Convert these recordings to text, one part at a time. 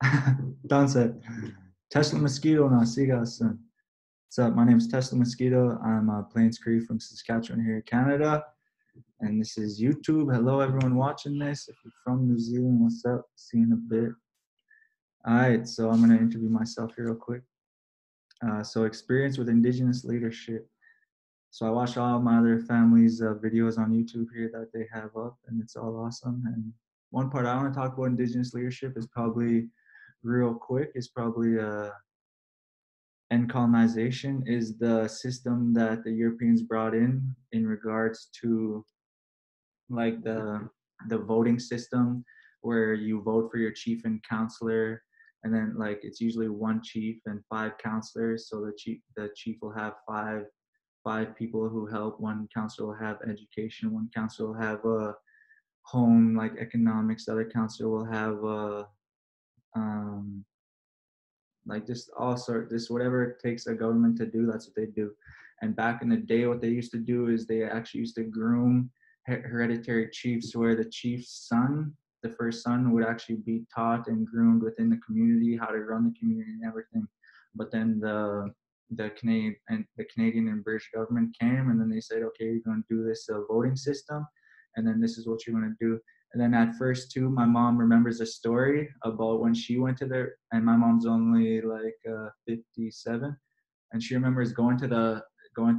Entonces, Tesla Mosquito Nasigasan. What's up? My name is Tesla Mosquito. I'm Plains Cree from Saskatchewan here in Canada. And this is YouTube. Hello, everyone watching this. If you're from New Zealand, what's up? See you in a bit. All right, so I'm going to interview myself here real quick. So experience with Indigenous leadership. So I watch all my other families' videos on YouTube here that they have up, and it's all awesome. And one part I want to talk about Indigenous leadership is probably real quick. Is probably end colonization is the system that the Europeans brought in regards to like the voting system where you vote for your chief and counselor, and then like it's usually one chief and five counselors. So the chief will have five people who help. One counselor will have education. One counselor will have a home like economics. The other counselor will have um, like just all sort this whatever it takes a government to do, that's what they do. And back in the day, what they used to do is they actually used to groom hereditary chiefs, where the chief's son, the first son, would actually be taught and groomed within the community how to run the community and everything. But then the Canadian and British government came, and then they said, okay, you're going to do this voting system, and then this is what you're going to do. And then at first too, my mom remembers a story about when she went to there, and my mom's only like 57, and she remembers going to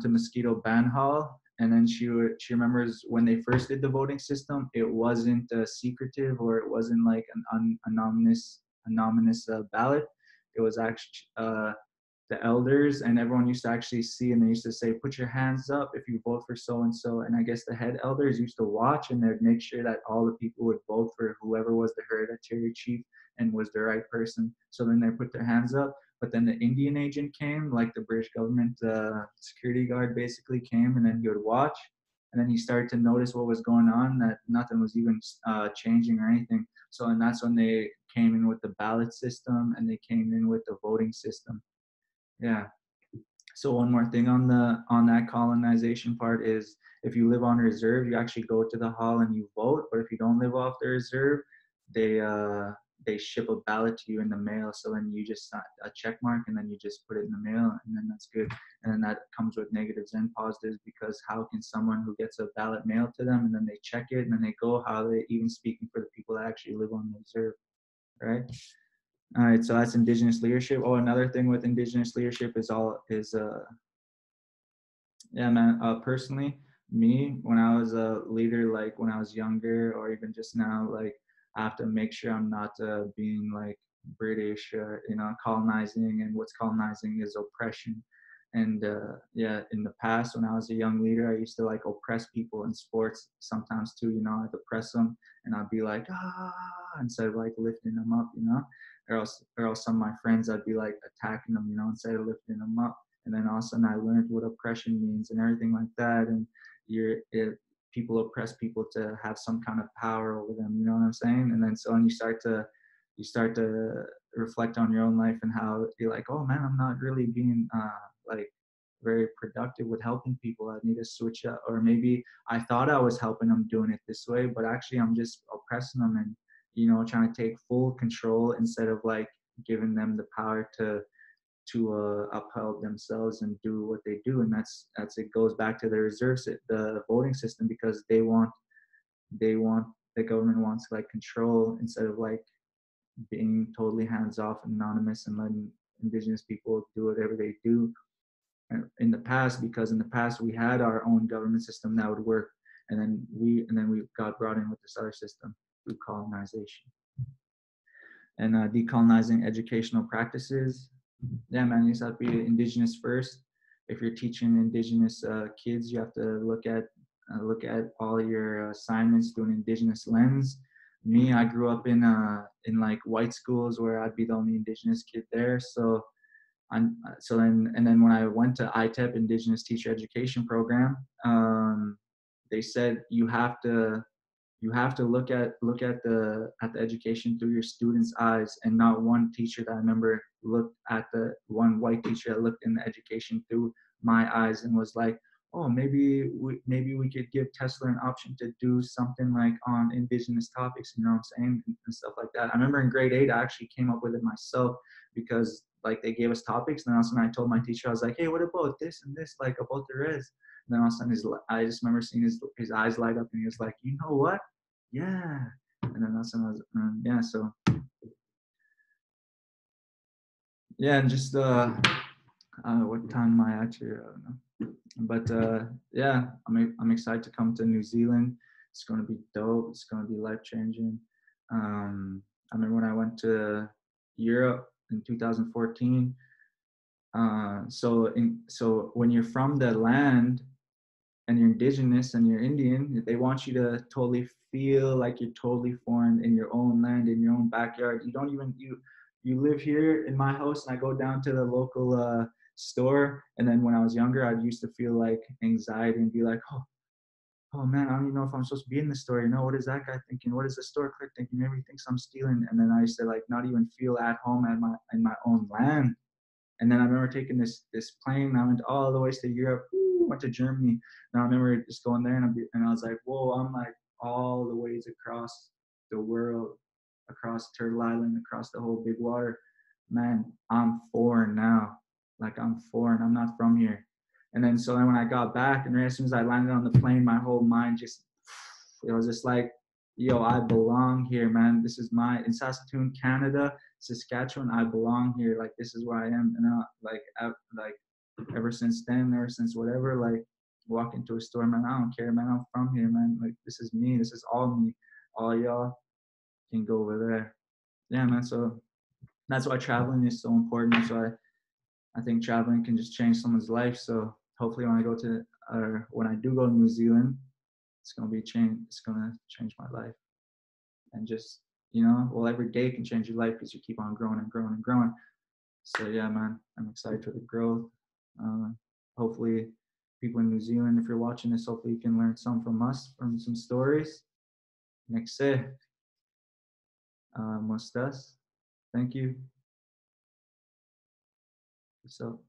Mosquito Band Hall, and then she remembers when they first did the voting system, it wasn't secretive, or it wasn't like an anonymous ballot. It was actually the elders and everyone used to actually see, and they used to say, put your hands up if you vote for so and so. And I guess the head elders used to watch, and they'd make sure that all the people would vote for whoever was the hereditary chief and was the right person. So then they put their hands up. But then the Indian agent came, like the British government security guard basically came, and then he would watch. And then he started to notice what was going on, that nothing was even changing or anything. So, and that's when they came in with the ballot system, and they came in with the voting system. Yeah. So one more thing on that colonization part is, if you live on a reserve, you actually go to the hall and you vote. But if you don't live off the reserve, they ship a ballot to you in the mail. So then you just a check mark, and then you just put it in the mail, and then that's good. And then that comes with negatives and positives, because how can someone who gets a ballot mailed to them and then they check it and then they go, how are they even speaking for the people that actually live on the reserve, right? All right, so that's Indigenous leadership. Oh, another thing with Indigenous leadership is yeah, man. Personally, me, when I was a leader, like when I was younger, or even just now, like I have to make sure I'm not being like British, colonizing. And what's colonizing is oppression. And yeah, in the past, when I was a young leader, I used to like oppress people in sports sometimes too. I'd oppress them, and I'd be like instead of like lifting them up, or else some of my friends, I'd be like attacking them, instead of lifting them up. And then all of a sudden I learned what oppression means and everything like that. And people oppress people to have some kind of power over them, you know what I'm saying? And then so when you start to reflect on your own life, and how you're like, oh man, I'm not really being like very productive with helping people. I need to switch up. Or maybe I thought I was helping them doing it this way, but actually I'm just oppressing them, and trying to take full control instead of like giving them the power to uphold themselves and do what they do. And that's it goes back to the voting system, because they want the government wants like control, instead of like being totally hands off and anonymous, and letting Indigenous people do whatever they do in the past. Because in the past we had our own government system that would work, and then we got brought in with this other system through colonization. And decolonizing educational practices. Yeah, man, you have to be Indigenous first. If you're teaching Indigenous kids, you have to look at all your assignments through an Indigenous lens. Me, I grew up in like white schools, where I'd be the only Indigenous kid there. So then when I went to ITEP, Indigenous Teacher Education Program, they said you have to look at the education through your students' eyes. And not one teacher that I remember looked at one white teacher that looked in the education through my eyes and was like, oh, maybe we could give Tesla an option to do something like on indigenous topics, you know what I'm saying, and stuff like that. I remember in grade 8, I actually came up with it myself because like they gave us topics, and then all of a sudden I told my teacher, I was like, hey, what about this and this, like about the res? And then all of a sudden I just remember seeing his eyes light up, and he was like, you know what? Yeah. And then all of a sudden I was, yeah, so yeah, and just what time am I at here? I don't know. But yeah, I'm excited to come to New Zealand. It's going to be dope. It's going to be life changing. I remember when I went to Europe in 2014. So when you're from the land and you're indigenous and you're Indian, they want you to totally feel like you're totally foreign in your own land, in your own backyard. You don't even you live here in my house, and I go down to the local store. And then when I was younger, I used to feel like anxiety and be like, oh man, I don't even know if I'm supposed to be in the store. You know, what is that guy thinking? What is the store clerk thinking? Maybe he thinks I'm stealing. And then I used to like not even feel at home at in my own land. And then I remember taking this plane. I went all the way to Europe, went to Germany. And I remember just going there, and I was like, whoa, I'm like all the ways across the world, across Turtle Island, across the whole big water. Man, I'm foreign now. Like I'm foreign. I'm not from here. And then so then when I got back, and right as soon as I landed on the plane, my whole mind just, it was just like, yo, I belong here, man. This is in Saskatoon, Canada, Saskatchewan. I belong here. Like this is where I am. And like ever since then, ever since whatever, like walk into a store, man, I don't care, man. I'm from here, man. Like this is me. This is all me. All y'all can go over there. Yeah, man. So that's why traveling is so important. That's why I think traveling can just change someone's life. So hopefully when I do go to New Zealand, it's gonna change my life. And just, well, every day can change your life because you keep on growing and growing and growing. So yeah, man, I'm excited for the growth. Hopefully people in New Zealand, if you're watching this, hopefully you can learn some from us, from some stories. Next, Mustas. Thank you. So